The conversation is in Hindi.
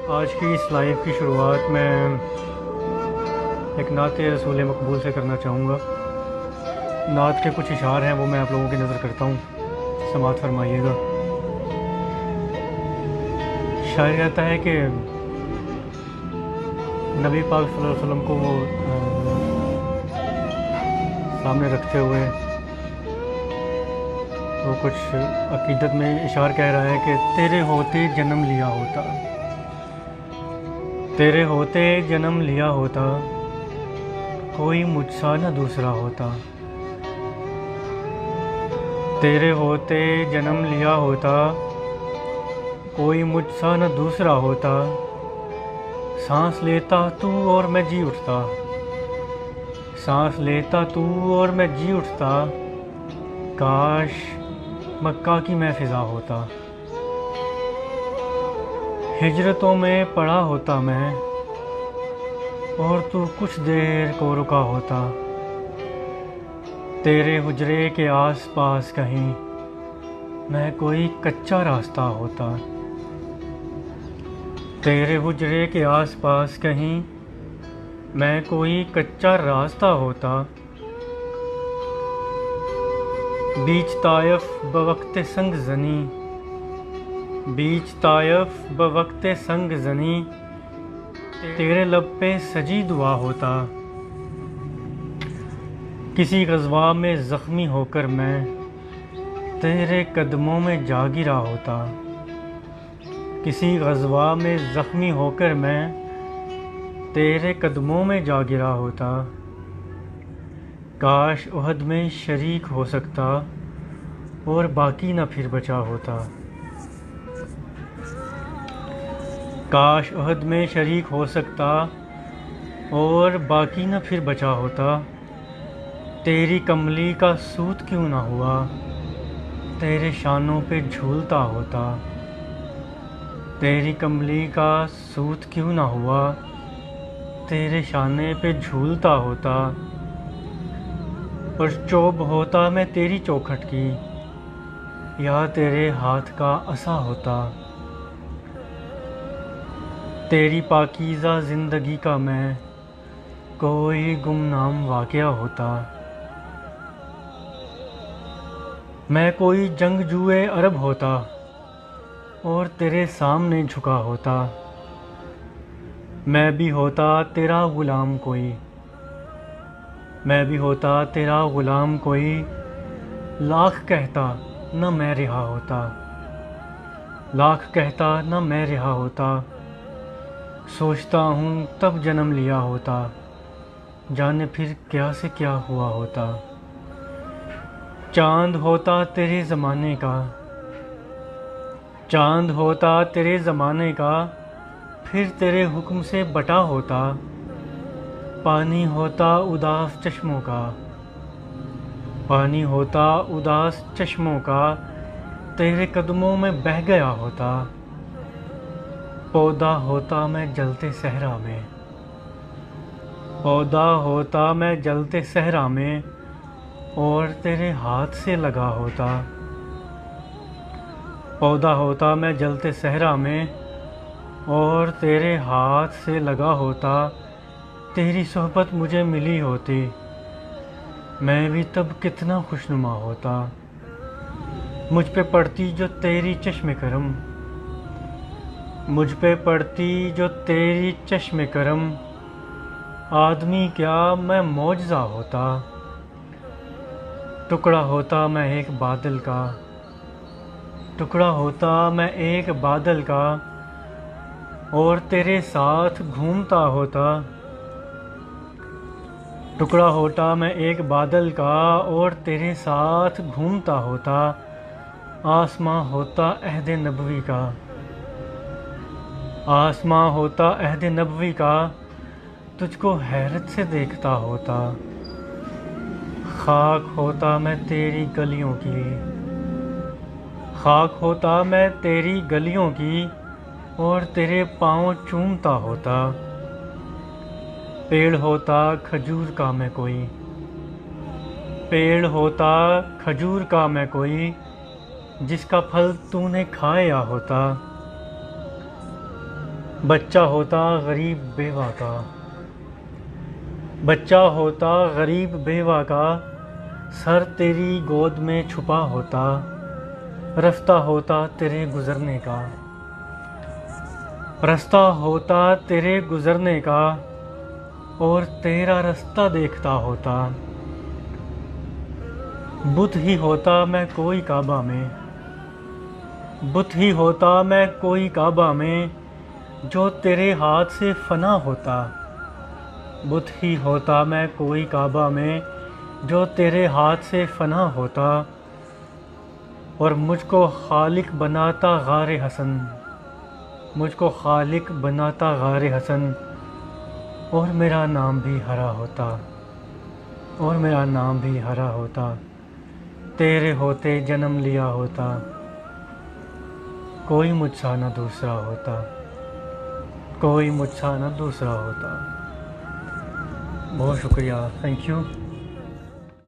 आज की इस लाइव की शुरुआत मैं एक नात रसूल मकबूल से करना चाहूँगा। नात के कुछ इशार हैं, वो मैं आप लोगों की नज़र करता हूँ, समात फरमाइएगा। शायर कहता है कि नबी पाक सल्लल्लाहु अलैहि वसल्लम को वो सामने रखते हुए वो कुछ अकीदत में इशार कह रहा है कि तेरे होते जन्म लिया होता, तेरे होते जन्म लिया होता, कोई मुझसा न दूसरा होता। तेरे होते जन्म लिया होता, कोई मुझसा न दूसरा होता। सांस लेता तू और मैं जी उठता, सांस लेता तू और मैं जी उठता। काश मक्का की मैं फ़िज़ा होता, हिजरतों में पड़ा होता मैं, और तू कुछ देर को रुका होता। तेरे हुजरे के आस पास कहीं मैं कोई कच्चा रास्ता होता। तेरे हुजरे के आस पास कहीं मैं कोई कच्चा रास्ता होता। बीच तायफ बवक्ते संग जनी, बीच तायफ बवक्ते संग जनी, तेरे लब पे सजी दुआ होता। किसी ग़ज़वा में ज़ख्मी होकर मैं तेरे कदमों में जा गिरा होता। किसी ग़ज़वा में ज़ख्मी होकर मैं तेरे कदमों में जा गिरा होता। काश उहद में शरीक हो सकता और बाकी न फिर बचा होता। काश उहद में शरीक हो सकता और बाकी न फिर बचा होता। तेरी कमली का सूत क्यों ना हुआ, तेरे शानों पे झूलता होता। तेरी कमली का सूत क्यों ना हुआ, तेरे शाने पे झूलता होता। और चोब होता मैं तेरी चौखट की, या तेरे हाथ का असा होता। तेरी पाकीज़ा ज़िंदगी का मैं कोई गुमनाम वाक़या होता। मैं कोई जंगजूए अरब होता और तेरे सामने झुका होता। मैं भी होता तेरा ग़ुलाम कोई, मैं भी होता तेरा ग़ुलाम कोई। लाख कहता न मैं रिहा होता, लाख कहता न मैं रिहा होता। सोचता हूँ तब जन्म लिया होता, जाने फिर क्या से क्या हुआ होता। चाँद होता तेरे ज़माने का, चाँद होता तेरे ज़माने का, फिर तेरे हुक्म से बटा होता। पानी होता उदास चश्मों का, पानी होता उदास चश्मों का, तेरे कदमों में बह गया होता। पौधा होता मैं जलते सहरा में, पौधा होता मैं जलते सहरा में, और तेरे हाथ से लगा होता। पौधा होता मैं जलते सहरा में, और तेरे हाथ से लगा होता। तेरी सोहबत मुझे मिली होती, मैं भी तब कितना खुशनुमा होता। मुझ पे पड़ती जो तेरी चश्मे करम, मुझ पे पड़ती जो तेरी चश्मे करम, आदमी क्या मैं मौजज़ा होता। टुकड़ा होता मैं एक बादल का, टुकड़ा होता मैं एक बादल का, और तेरे साथ घूमता होता। टुकड़ा होता मैं एक बादल का, और तेरे साथ घूमता होता। आसमां होता अहद नबवी का, आसमां होता अहद नबवी का, तुझको हैरत से देखता होता। खाक होता मैं तेरी गलियों की, खाक होता मैं तेरी गलियों की, और तेरे पाँव चूमता होता। पेड़ होता खजूर का मैं कोई, पेड़ होता खजूर का मैं कोई, जिसका फल तूने खाया होता। बच्चा होता गरीब बेवा का, बच्चा होता गरीब बेवा का, सर तेरी गोद में छुपा होता, रास्ता होता तेरे गुज़रने का, रास्ता होता तेरे गुज़रने का, और तेरा रास्ता देखता होता। बुत ही होता मैं कोई काबा में, बुत ही होता मैं कोई काबा में, जो तेरे हाथ से फना होता। बुत ही होता मैं कोई काबा में, जो तेरे हाथ से फना होता, और मुझको खालिक बनाता गारे हसन, मुझको खालिक बनाता गारे हसन, और मेरा नाम भी हरा होता, और मेरा नाम भी हरा होता। तेरे होते जन्म लिया होता, कोई मुझसा न दूसरा होता, कोई मुझसा न दूसरा होता। बहुत शुक्रिया, थैंक यू।